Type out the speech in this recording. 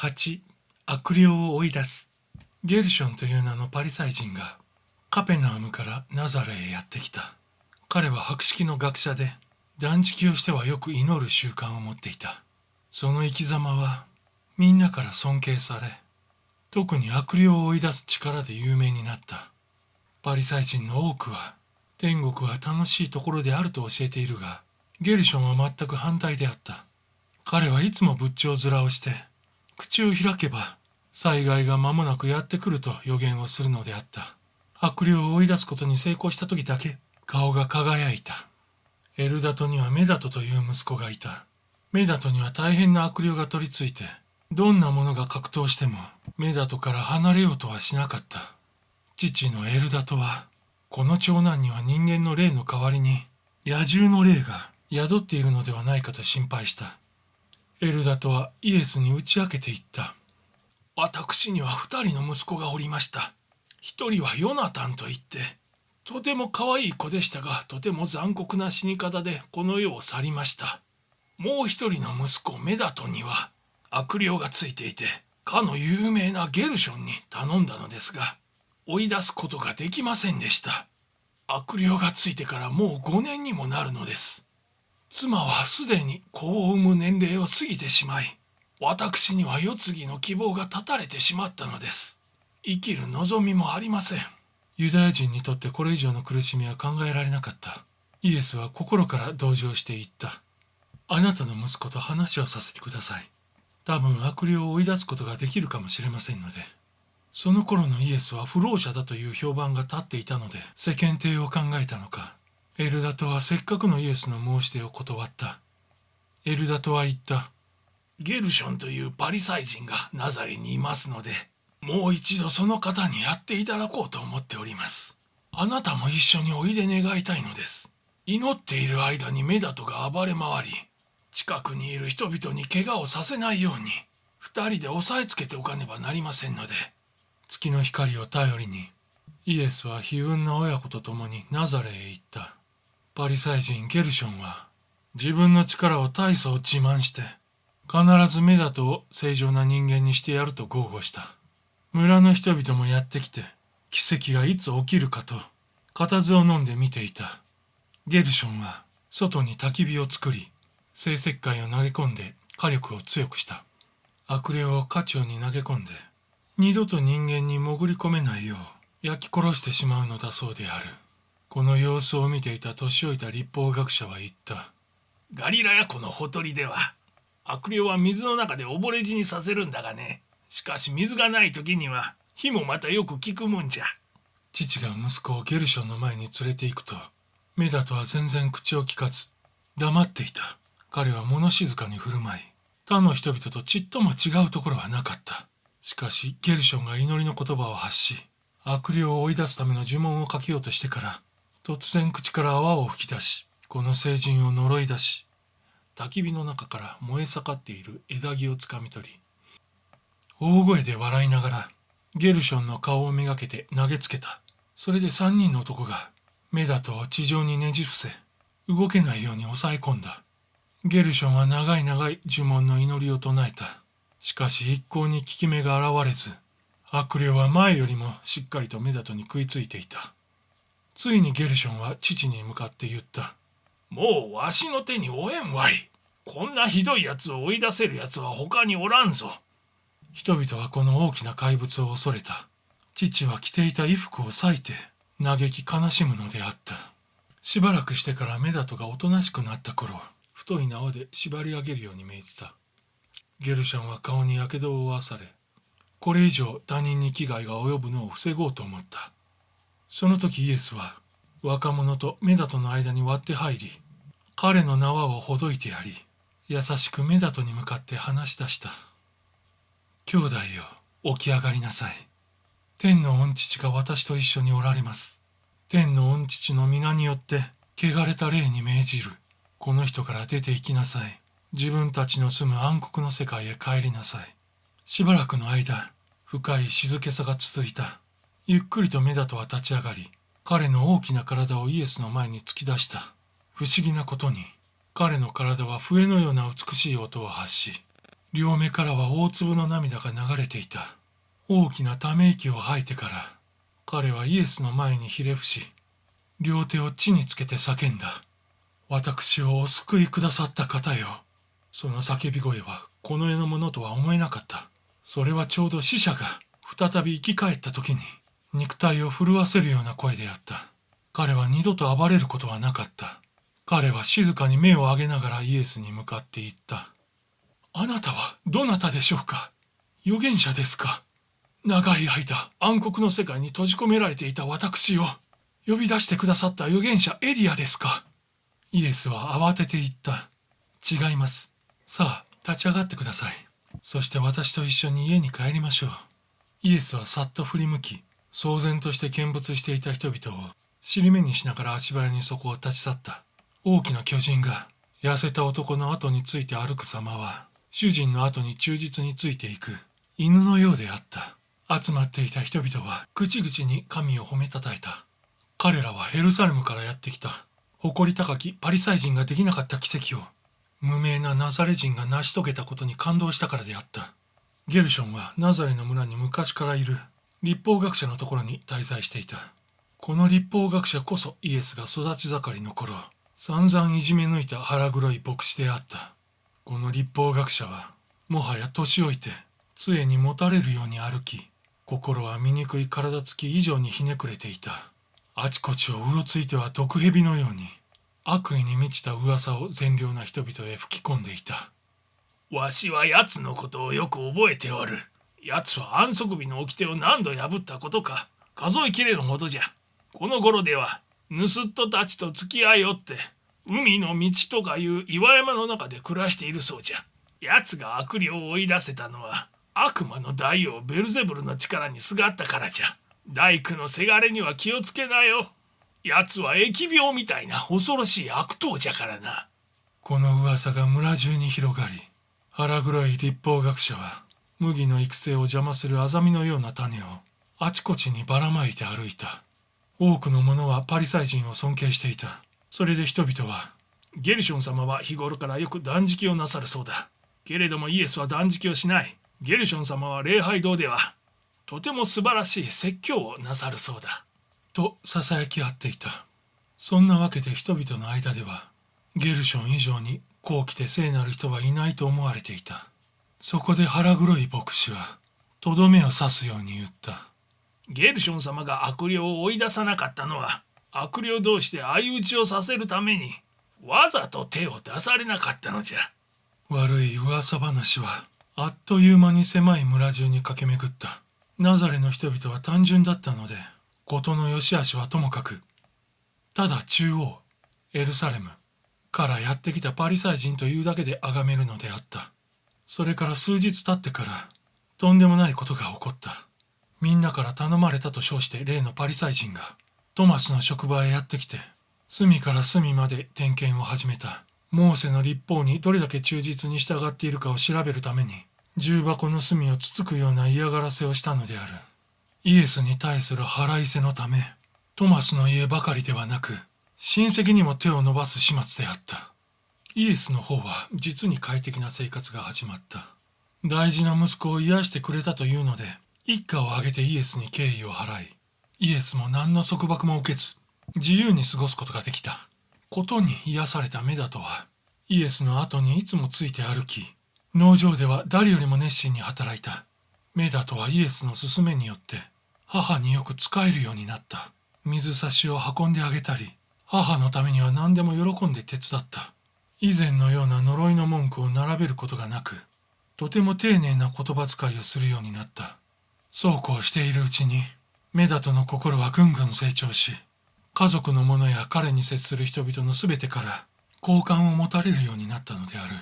8. 悪霊を追い出す。ゲルションという名のパリサイ人がカペナームからナザレへやってきた。彼は博識の学者で、断食をしてはよく祈る習慣を持っていた。その生き様はみんなから尊敬され、特に悪霊を追い出す力で有名になった。パリサイ人の多くは天国は楽しいところであると教えているが、ゲルションは全く反対であった。彼はいつも仏頂面をして、口を開けば災害が間もなくやってくると予言をするのであった。悪霊を追い出すことに成功した時だけ顔が輝いた。エルダトにはメダトという息子がいた。メダトには大変な悪霊が取り付いて、どんなものが格闘してもメダトから離れようとはしなかった。父のエルダトは、この長男には人間の霊の代わりに野獣の霊が宿っているのではないかと心配した。エルダトはイエスに打ち明けて言った。私には2人の息子がおりました。1人はヨナタンといって、とても可愛い子でしたが、とても残酷な死に方でこの世を去りました。もう1人の息子メダトには悪霊がついていて、かの有名なゲルションに頼んだのですが、追い出すことができませんでした。悪霊がついてからもう5年にもなるのです。妻はすでに子を産む年齢を過ぎてしまい、私には世継ぎの希望が絶たれてしまったのです。生きる望みもありません。ユダヤ人にとってこれ以上の苦しみは考えられなかった。イエスは心から同情して言った。あなたの息子と話をさせてください。多分悪霊を追い出すことができるかもしれませんので。その頃のイエスは不老者だという評判が立っていたので、世間体を考えたのか、エルダトはせっかくのイエスの申し出を断った。エルダトは言った。ゲルションというパリサイ人がナザレにいますので、もう一度その方にやっていただこうと思っております。あなたも一緒においで願いたいのです。祈っている間にメダトが暴れ回り、近くにいる人々に怪我をさせないように、2人で押さえつけておかねばなりませんので。月の光を頼りに、イエスは悲運な親子と共にナザレへ行った。パリサイ人ゲルションは自分の力を大層自慢して、必ずメダトを正常な人間にしてやると豪語した。村の人々もやってきて、奇跡がいつ起きるかと固唾を飲んで見ていた。ゲルションは外に焚き火を作り、生石灰を投げ込んで火力を強くした。悪霊を家中に投げ込んで、二度と人間に潜り込めないよう焼き殺してしまうのだそうである。この様子を見ていた年老いた律法学者は言った。ガリラヤ湖のほとりでは、悪霊は水の中で溺れ死にさせるんだがね。しかし水がない時には火もまたよく効くもんじゃ。父が息子をゲルションの前に連れて行くと、メダトは全然口を聞かず黙っていた。彼は物静かに振る舞い、他の人々とちっとも違うところはなかった。しかしゲルションが祈りの言葉を発し、悪霊を追い出すための呪文をかけようとしてから、突然口から泡を吹き出し、この聖人を呪い出し、焚き火の中から燃え盛っている枝木をつかみ取り、大声で笑いながらゲルションの顔をめがけて投げつけた。それで3人の男がメダトを地上にねじ伏せ、動けないように抑え込んだ。ゲルションは長い長い呪文の祈りを唱えた。しかし一向に効き目が現れず、悪霊は前よりもしっかりとメダトに食いついていた。ついにゲルションは父に向かって言った。もうわしの手に負えんわい。こんなひどいやつを追い出せるやつは他におらんぞ。人々はこの大きな怪物を恐れた。父は着ていた衣服を裂いて嘆き悲しむのであった。しばらくしてからメダトがおとなしくなった頃、太い縄で縛り上げるように命じた。ゲルションは顔にやけどを負わされ、これ以上他人に危害が及ぶのを防ごうと思った。その時イエスは若者とメダトの間に割って入り、彼の縄をほどいてやり、優しくメダトに向かって話し出した。兄弟よ、起き上がりなさい。天の御父が私と一緒におられます。天の御父の皆によって汚れた霊に命じる。この人から出て行きなさい。自分たちの住む暗黒の世界へ帰りなさい。しばらくの間、深い静けさが続いた。ゆっくりとメダトは立ち上がり、彼の大きな体をイエスの前に突き出した。不思議なことに、彼の体は笛のような美しい音を発し、両目からは大粒の涙が流れていた。大きなため息を吐いてから、彼はイエスの前にひれ伏し、両手を地につけて叫んだ。私をお救いくださった方よ。その叫び声はこの世のものとは思えなかった。それはちょうど死者が再び生き返った時に肉体を震わせるような声であった。彼は二度と暴れることはなかった。彼は静かに目を上げながらイエスに向かって言った。あなたはどなたでしょうか？預言者ですか？長い間暗黒の世界に閉じ込められていた私を呼び出してくださった預言者エリアですか？イエスは慌てて言った。違います。さあ立ち上がってください。そして私と一緒に家に帰りましょう。イエスはさっと振り向き、騒然として見物していた人々を尻目にしながら足早にそこを立ち去った。大きな巨人が痩せた男の後について歩く様は、主人の後に忠実についていく犬のようであった。集まっていた人々は口々に神を褒めたたえた。彼らはヘルサレムからやってきた誇り高きパリサイ人ができなかった奇跡を無名なナザレ人が成し遂げたことに感動したからであった。ゲルションはナザレの村に昔からいる律法学者のところに滞在していた。この律法学者こそイエスが育ち盛りの頃、散々いじめ抜いた腹黒い牧師であった。この律法学者はもはや年老いて杖にもたれるように歩き、心は醜い体つき以上にひねくれていた。あちこちをうろついては毒蛇のように悪意に満ちた噂を善良な人々へ吹き込んでいた。わしは奴のことをよく覚えておる。奴は安息日の掟を何度破ったことか数えきれぬほどじゃ。この頃では盗人たちと付き合いおって海の道とかいう岩山の中で暮らしているそうじゃ。奴が悪霊を追い出せたのは悪魔の大王ベルゼブルの力にすがったからじゃ。大工のせがれには気をつけなよ。奴は疫病みたいな恐ろしい悪党じゃからな。この噂が村中に広がり、腹黒い律法学者は麦の育成を邪魔するアザミのような種をあちこちにばらまいて歩いた。多くの者はパリサイ人を尊敬していた。それで人々は、ゲルション様は日頃からよく断食をなさるそうだ。けれどもイエスは断食をしない。ゲルション様は礼拝堂ではとても素晴らしい説教をなさるそうだ。と囁き合っていた。そんなわけで人々の間では、ゲルション以上にこう来て聖なる人はいないと思われていた。そこで腹黒い牧師は、とどめを刺すように言った。ゲルション様が悪霊を追い出さなかったのは、悪霊同士で相打ちをさせるために、わざと手を出されなかったのじゃ。悪い噂話は、あっという間に狭い村中に駆け巡った。ナザレの人々は単純だったので、事の良し悪しはともかく、ただ中央、エルサレムからやってきたパリサイ人というだけで崇めるのであった。それから数日経ってから、とんでもないことが起こった。みんなから頼まれたと称して例のパリサイ人が、トマスの職場へやってきて、隅から隅まで点検を始めた。モーセの律法にどれだけ忠実に従っているかを調べるために、重箱の隅をつつくような嫌がらせをしたのである。イエスに対する腹いせのため、トマスの家ばかりではなく、親戚にも手を伸ばす始末であった。イエスの方は実に快適な生活が始まった。大事な息子を癒してくれたというので、一家を挙げてイエスに敬意を払い、イエスも何の束縛も受けず、自由に過ごすことができた。ことに癒されたメダトは、イエスの後にいつもついて歩き、農場では誰よりも熱心に働いた。メダトはイエスの勧めによって、母によく仕えるようになった。水差しを運んであげたり、母のためには何でも喜んで手伝った。以前のような呪いの文句を並べることがなく、とても丁寧な言葉遣いをするようになった。そうこうしているうちに、メダトの心はぐんぐん成長し、家族の者や彼に接する人々のすべてから好感を持たれるようになったのである。